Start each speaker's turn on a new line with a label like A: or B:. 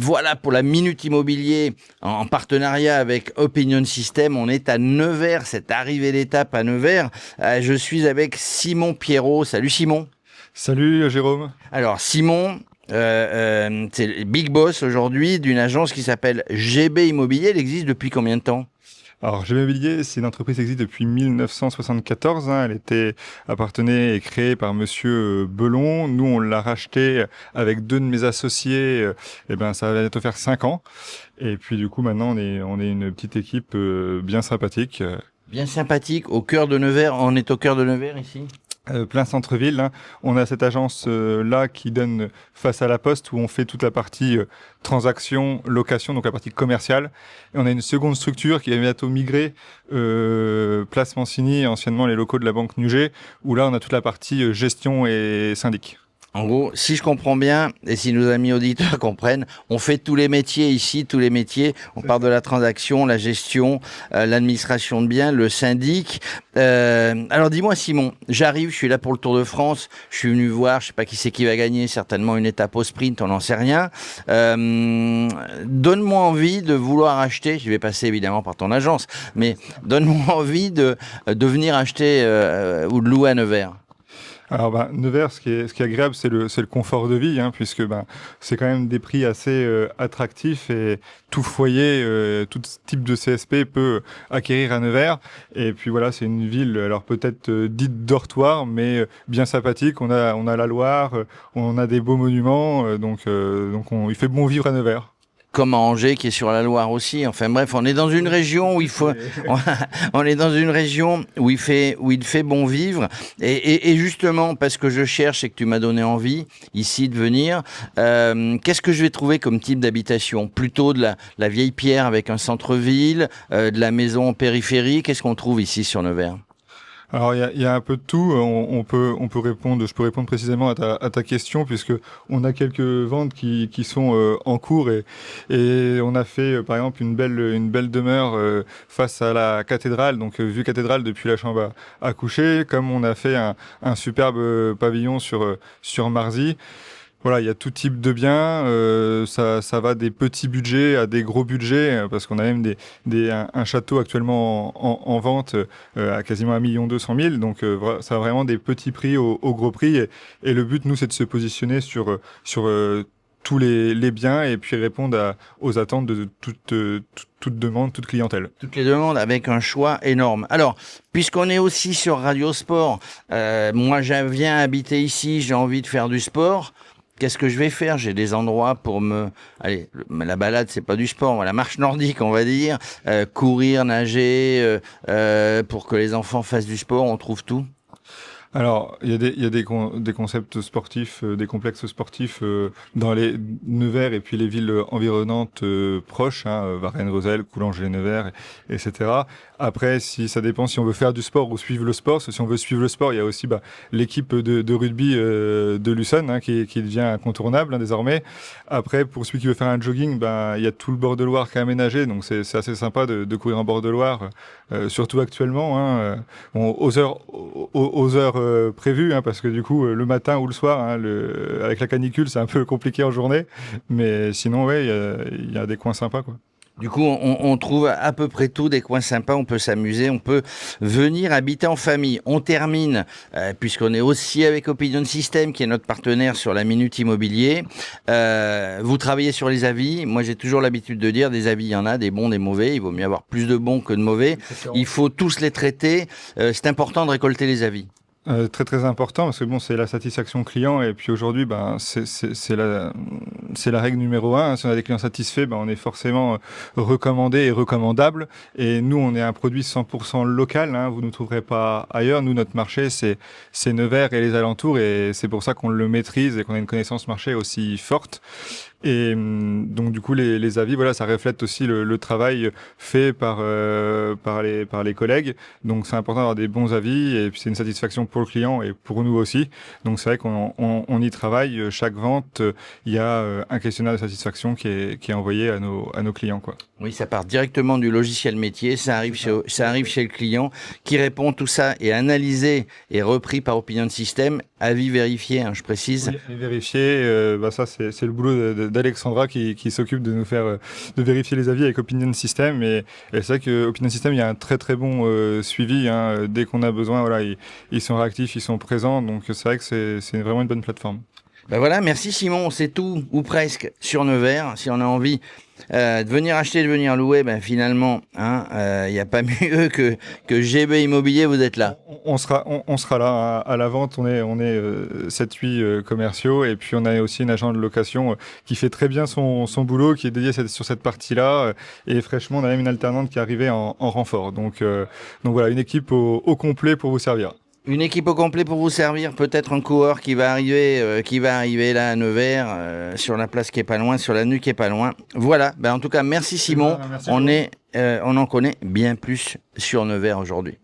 A: Voilà pour la Minute Immobilier en partenariat avec Opinion System. On est à Nevers, cette arrivée d'étape à Nevers. Je suis avec Simon Pierrot. Salut Simon.
B: Salut Jérôme.
A: Alors Simon, c'est le big boss aujourd'hui d'une agence qui s'appelle GB Immobilier. Elle existe depuis combien de temps?
B: Alors GB Immobilier, c'est une entreprise qui existe depuis 1974. Elle appartenait et créée par Monsieur Belon. Nous, on l'a racheté avec deux de mes associés. Ça va bientôt faire 5 ans. Et puis du coup, maintenant, on est une petite équipe bien sympathique.
A: Bien sympathique, au cœur de Nevers. On est au cœur de Nevers ici.
B: Plein centre-ville, hein. On a cette agence là qui donne face à la Poste où on fait toute la partie transaction, location, donc la partie commerciale. Et on a une seconde structure qui va bientôt migrer, Place Mancini, anciennement les locaux de la Banque Nugget, où là on a toute la partie gestion et syndic.
A: En gros, si je comprends bien, et si nos amis auditeurs comprennent, on fait tous les métiers ici, tous les métiers. On part de la transaction, la gestion, l'administration de biens, le syndic. Alors dis-moi Simon, j'arrive, je suis là pour le Tour de France, je suis venu voir, je sais pas qui c'est qui va gagner, certainement une étape au sprint, on n'en sait rien. Donne-moi envie de vouloir acheter, je vais passer évidemment par ton agence, mais donne-moi envie de venir acheter ou de louer à Nevers.
B: Alors Nevers, ce qui est agréable, c'est le confort de vie, hein, puisque c'est quand même des prix assez attractifs et tout foyer, tout type de CSP peut acquérir à Nevers. Et puis voilà, c'est une ville, alors peut-être dite dortoir, mais bien sympathique. On a la Loire, on a des beaux monuments, il fait bon vivre à Nevers.
A: Comme à Angers qui est sur la Loire aussi. Enfin bref, on est dans une région où on est dans une région où il fait bon vivre. Et justement, parce que je cherche et que tu m'as donné envie ici de venir, qu'est-ce que je vais trouver comme type d'habitation? Plutôt de la vieille pierre avec un centre-ville, de la maison en périphérie. Qu'est-ce qu'on trouve ici sur Nevers?
B: Alors il y a un peu de tout. On peut répondre. Je peux répondre précisément à ta question puisque on a quelques ventes qui sont en cours et on a fait par exemple une belle demeure face à la cathédrale, donc vue cathédrale depuis la chambre à coucher, comme on a fait un superbe pavillon sur Marzy. Voilà, il y a tout type de biens, ça va des petits budgets à des gros budgets, parce qu'on a même un château actuellement en vente à quasiment 1,2 million. Donc ça a vraiment des petits prix au gros prix. Et le but, nous, c'est de se positionner sur tous les biens et puis répondre aux attentes de toute demande, toute clientèle.
A: Toutes les demandes avec un choix énorme. Alors, puisqu'on est aussi sur Radio Sport, moi je viens habiter ici, j'ai envie de faire du sport. Qu'est-ce que je vais faire? J'ai des endroits pour Allez, la balade, c'est pas du sport, la marche nordique, on va dire. Courir, nager, pour que les enfants fassent du sport, on trouve tout.
B: Alors, il y a des concepts sportifs, des complexes sportifs dans les Nevers et puis les villes environnantes proches, hein, Varennes-Vauzelles, Coulangers-Nevers, etc. Après, si ça dépend si on veut faire du sport ou suivre le sport. Si on veut suivre le sport, il y a aussi l'équipe de rugby de Luçon, hein, qui devient incontournable, hein, désormais. Après, pour celui qui veut faire un jogging, il y a tout le bord de Loire qui est aménagé, donc c'est assez sympa de courir en bord de Loire, surtout actuellement, hein, aux heures prévues, hein, parce que du coup le matin ou le soir, hein, avec la canicule, c'est un peu compliqué en journée, mais sinon ouais, il y a des coins sympas, quoi.
A: Du coup, on trouve à peu près tout, des coins sympas, on peut s'amuser, on peut venir habiter en famille. On termine, puisqu'on est aussi avec Opinion System, qui est notre partenaire sur la Minute Immobilier. Vous travaillez sur les avis. Moi, j'ai toujours l'habitude de dire, des avis, il y en a, des bons, des mauvais. Il vaut mieux avoir plus de bons que de mauvais. Il faut tous les traiter. C'est important de récolter les avis.
B: Très très important parce que c'est la satisfaction client et puis aujourd'hui c'est la règle numéro un. Si on a des clients satisfaits, on est forcément recommandé et recommandable, et nous on est un produit 100% local, hein, vous ne trouverez pas ailleurs. Nous, notre marché, c'est Nevers et les alentours, et c'est pour ça qu'on le maîtrise et qu'on a une connaissance marché aussi forte. Et donc du coup les avis, voilà, ça reflète aussi le travail fait par les collègues. Donc c'est important d'avoir des bons avis, et puis c'est une satisfaction pour le client et pour nous aussi. Donc c'est vrai qu'on y travaille. Chaque vente, il y a un questionnaire de satisfaction qui est envoyé à nos clients, quoi.
A: Oui, ça part directement du logiciel métier, ça arrive chez le client, qui répond. Tout ça est analysé et repris par Opinion System, avis vérifié, hein, je précise.
B: Oui, et vérifier, ça c'est le boulot d'Alexandra qui s'occupe de nous faire de vérifier les avis avec Opinion System. Et c'est vrai que Opinion System, il y a un très très bon suivi. Hein. Dès qu'on a besoin, voilà, ils sont réactifs, ils sont présents. Donc c'est vrai que c'est vraiment une bonne plateforme.
A: Ben voilà, merci Simon, c'est tout, ou presque, sur Nevers. Si on a envie de venir acheter, de venir louer, ben finalement, il n'y a pas mieux que GB Immobilier, vous êtes là.
B: On sera là à la vente, on est 7-8 commerciaux, et puis on a aussi une agent de location qui fait très bien son boulot, qui est dédié sur cette partie-là, et fraîchement, on a même une alternante qui est arrivée en renfort. Donc voilà, une équipe au complet pour vous servir.
A: Une équipe au complet pour vous servir, peut-être un coureur qui va arriver là à Nevers, sur la place qui est pas loin, sur l'avenue qui est pas loin. Voilà, ben en tout cas, merci Simon.
B: Merci,
A: on en connaît bien plus sur Nevers aujourd'hui.